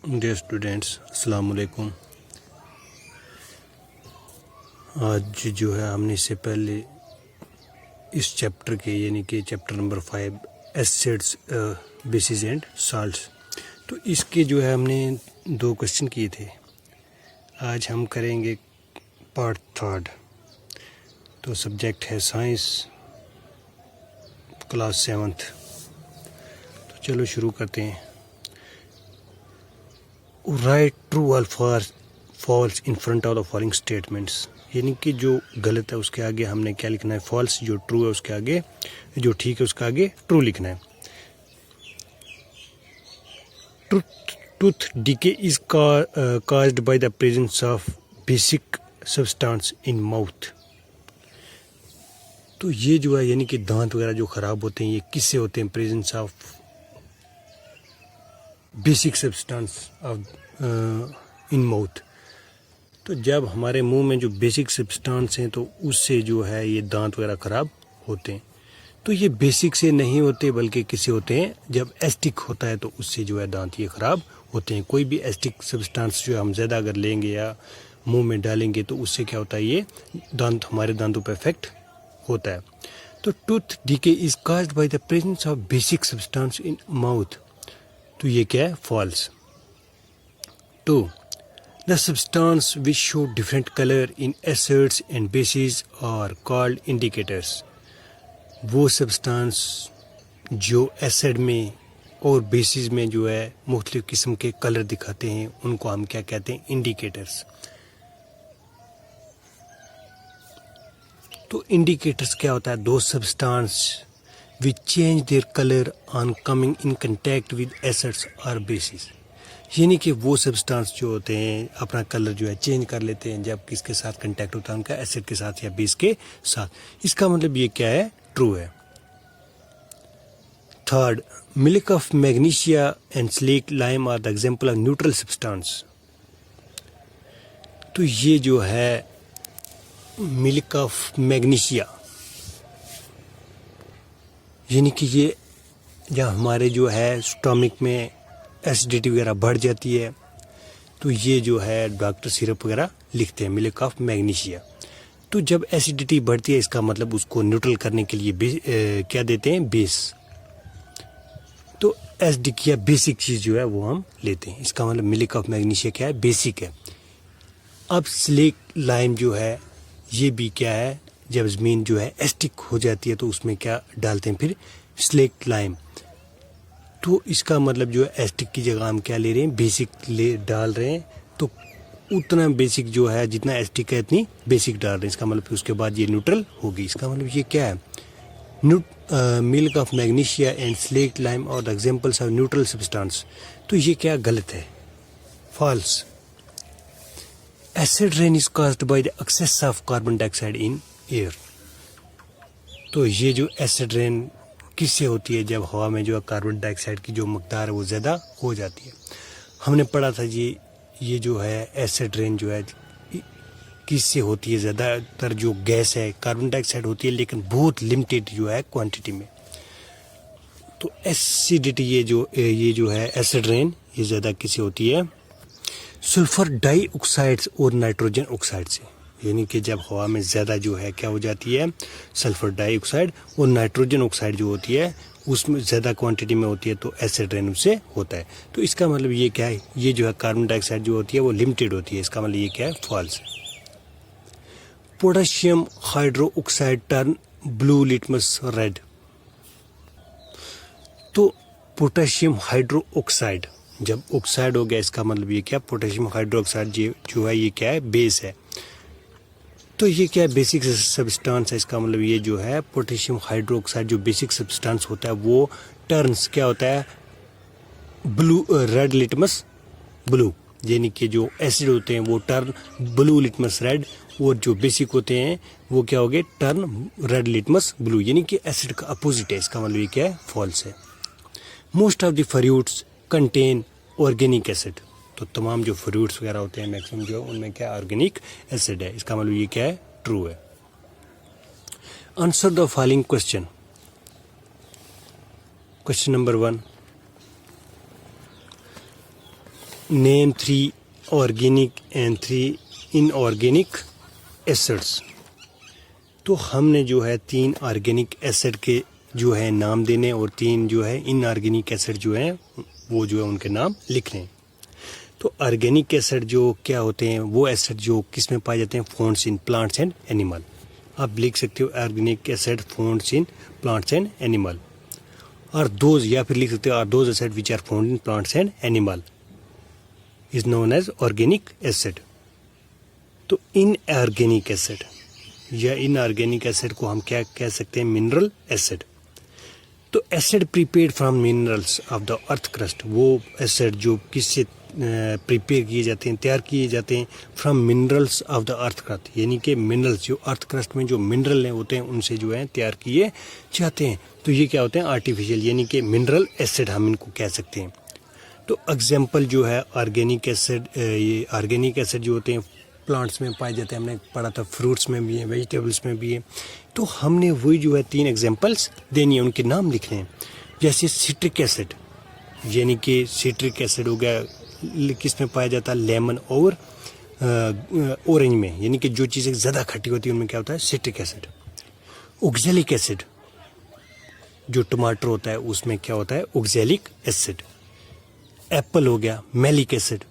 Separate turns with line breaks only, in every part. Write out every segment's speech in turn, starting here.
Dear students, अस्सलाम वालेकुम। आज जो है हमने इससे पहले इस चैप्टर के यानी कि chapter number 5 acids, basis and salts, तो इसके जो है हमने 2 क्वेश्चन किए थे। आज हम करेंगे पार्ट 3। तो सब्जेक्ट है साइंस, क्लास 7th। तो चलो शुरू करते हैं। राइट ट्रू और falls in front of the following statements, यानी कि जो गलत है उसके आगे हमने क्या लिखना है, फॉल्स। जो ट्रू है उसके आगे, जो ठीक है उसके आगे ट्रू लिखना है। Tooth decay is caused by the presence of basic substance in mouth। तो ये जो है यानी कि दांत वगैरह जो खराब होते हैं, ये किससे होते हैं? Presence of basic substance of in mouth. तो जब हमारे मुंह में जो बेसिक सब्सटेंस हैं तो उससे जो है ये दांत वगैरह ख़राब होते हैं। तो ये बेसिक से नहीं होते बल्कि किससे होते हैं? जब एस्टिक होता है तो उससे जो है दांत ये ख़राब होते हैं। कोई भी एस्टिक सब्सटेंस जो हम ज़्यादा अगर लेंगे या मुंह में डालेंगे तो उससे क्या होता है, ये दांत हमारे दांतों पर इफेक्ट होता है। तो tooth decay is caused by the presence of basic substance in mouth. तो ये क्या है? फॉल्स। तो the substance which show different colour in acids and bases are called indicators. वो सब्सटेंस जो एसिड में और बेसिस में जो है मुख्तलिफ किस्म के कलर दिखाते हैं, उनको हम क्या कहते हैं? इंडिकेटर्स। तो इंडिकेटर्स क्या होता है? दो substance which change their colour on coming in contact with acids और बेसिस, यानी कि वो सब्सटेंस जो होते हैं अपना कलर जो है चेंज कर लेते हैं जब किसके साथ कंटैक्ट होता है उनका, एसिड के साथ या बेस के साथ। इसका मतलब ये क्या है? ट्रू है। Third, milk of magnesia and slaked lime are the example of neutral substance. तो ये जो है मिल्क ऑफ मैग्नीशिया, यानी कि ये जब हमारे जो है स्टमक में एसिडिटी वगैरह बढ़ जाती है तो ये जो है डॉक्टर सिरप वगैरह लिखते हैं, मिल्क ऑफ मैग्नीशिया। तो जब एसिडिटी बढ़ती है इसका मतलब उसको न्यूट्रल करने के लिए क्या देते हैं? बेस। तो एसिडिक या बेसिक चीज़ जो है वो हम लेते हैं। इसका मतलब मिल्क ऑफ मैग्नीशिया क्या है? बेसिक है। अब स्लेट लाइम जो है ये भी क्या है? जब ज़मीन जो है एसिडिक हो जाती है तो उसमें क्या डालते हैं? फिर स्लेट लाइम। तो इसका मतलब जो है एसिडिक की जगह हम क्या ले रहे हैं? बेसिक डाल रहे हैं। तो उतना बेसिक जो है जितना एसिडिक है इतनी बेसिक डाल रहे हैं। इसका मतलब फिर उसके बाद ये न्यूट्रल होगी। इसका मतलब ये क्या है? Milk of magnesia and slaked lime और the examples of neutral substance. तो ये क्या गलत है? False. Acid rain is caused by the excess of carbon dioxide in air. तो ये जो एसिड रेन किससे होती है? जब हवा में जो है कार्बन डाइऑक्साइड की जो मकदार है वो ज़्यादा हो जाती है। हमने पढ़ा था ये जो है एसिड रेन जो है किससे होती है? ज़्यादातर जो गैस है कार्बन डाइऑक्साइड होती है, लेकिन बहुत लिमिटेड जो है क्वांटिटी में। तो एसिडिटी ये जो है एसिड रेन ये ज़्यादा किससे होती है? सल्फर डाइऑक्साइड्स और नाइट्रोजन ऑक्साइड से, यानी कि जब हवा में ज़्यादा जो है क्या हो जाती है? सल्फर डाइऑक्साइड और नाइट्रोजन ऑक्साइड जो होती है उसमें ज़्यादा क्वांटिटी में होती है तो एसिड रेन उससे होता है। तो इसका मतलब ये क्या है? ये जो है कार्बन डाइऑक्साइड जो होती है वो लिमिटेड होती है। इसका मतलब ये क्या है? False. Potassium hydroxide turn blue litmus red. तो पोटेशियम हाइड्रो ऑक्साइड जब ऑक्साइड हो गया, इसका मतलब ये क्या? पोटेशियम हाइड्रो ऑक्साइड जो है ये क्या है? बेस है। तो ये क्या है? बेसिक सब्सटेंस है। इसका मतलब ये जो है पोटेशियम हाइड्रो ऑक्साइड जो बेसिक सब्सटेंस होता है वो टर्न्स क्या होता है? ब्लू, रेड लिटमस ब्लू, यानी कि जो एसिड होते हैं वो टर्न ब्लू लिटमस रेड, और जो बेसिक होते हैं वो क्या हो गए? टर्न रेड लिटमस ब्लू, यानी कि एसिड का अपोजिट है। इसका मतलब ये क्या है? फॉल्स है। Most of the fruits contain organic acid. तो तमाम जो फ्रूट्स वगैरह होते हैं मैक्सिमम जो उनमें क्या ऑर्गेनिक एसिड है। इसका मतलब ये क्या है? ट्रू है। Answer the following question. Question number 1, name 3 organic and 3 inorganic acids. तो हमने जो है 3 ऑर्गेनिक एसिड के जो है नाम देने और 3 जो है इनऑर्गेनिक एसिड जो है वो जो है उनके नाम लिखने। तो ऑर्गेनिक एसिड जो क्या होते हैं, वो एसिड जो किस में पाए जाते हैं, founds in plants and animal. आप लिख सकते हो organic acid founds in plants and animal, और दोज, या फिर लिख सकते हो those acid which are found in plants and animal is known as organic acid. तो इनऑर्गेनिक एसिड या इनऑर्गेनिक एसिड को हम क्या कह सकते हैं, मिनरल एसिड। तो acid prepared from minerals of the earth crust, वो एसिड जो किससे प्रिपेयर किए जाते हैं, तैयार किए जाते हैं, from minerals of the earth crust, यानी कि मिनरल्स जो अर्थ क्रस्ट में जो मिनरल होते हैं उनसे जो है तैयार किए जाते हैं। तो ये क्या होते हैं, आर्टिफिशियल, यानी कि मिनरल एसिड हम इनको कह सकते हैं। तो एग्जाम्पल जो है ऑर्गेनिक एसिड, ये ऑर्गेनिक एसिड जो होते हैं प्लांट्स में पाए जाते हैं, हमने पढ़ा था फ्रूट्स में भी है, वेजिटेबल्स में भी है। तो हमने वही जो है 3 एग्जाम्पल्स देनी है, उनके नाम लिखने हैं। जैसे सिट्रिक एसिड, यानी कि सिट्रिक एसिड हो गया, किस में पाया जाता है, लेमन और ऑरेंज में, यानी कि जो चीज़ें ज़्यादा खट्टी होती है उनमें क्या होता है, सिट्रिक एसिड। ऑक्जेलिक एसिड, जो टमाटर होता है उसमें क्या होता है, ऑक्जेलिक एसिड। एप्पल हो गया, मैलिक एसिड।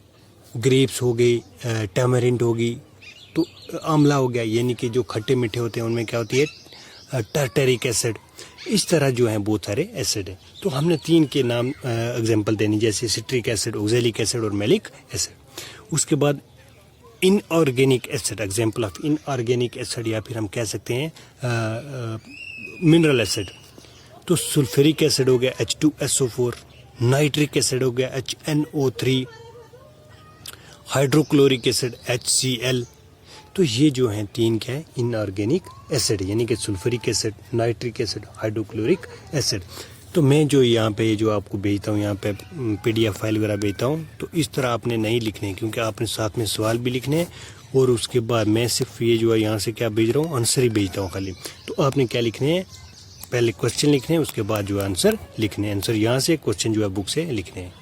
ग्रेप्स हो गई, टैमरिंड होगी, तो आंवला हो गया, यानी कि जो खट्टे मीठे होते हैं उनमें क्या होती है, टार्टरिक एसिड। इस तरह जो है बहुत सारे एसिड हैं। तो हमने 3 के नाम एग्जांपल देनी, जैसे सिट्रिक एसिड, ऑक्जेलिक एसिड और मैलिक एसिड। उसके बाद inorganic acid, example of inorganic acid, या फिर हम कह सकते हैं मिनरल एसिड। तो सल्फ्यूरिक एसिड हो गया H2SO4, नाइट्रिक एसिड हो गया HNO3, हाइड्रोक्लोरिक एसिड HCl। तो ये जो हैं 3 क्या है, इनऑर्गेनिक एसिड, यानी कि sulphuric acid, nitric acid, hydrochloric acid. तो मैं जो यहाँ पे जो आपको भेजता हूँ, यहाँ पे PDF फाइल वगैरह भेजता हूँ, तो इस तरह आपने नहीं लिखने हैं, क्योंकि आपने साथ में सवाल भी लिखने हैं, और उसके बाद मैं सिर्फ ये जो है यहाँ से क्या भेज रहा हूँ, आंसर ही भेजता हूँ खाली। तो आपने क्या लिखने हैं, पहले क्वेश्चन लिखने हैं, उसके बाद जो है आंसर लिखने हैं। आंसर यहाँ से, क्वेश्चन जो है बुक से लिखने हैं।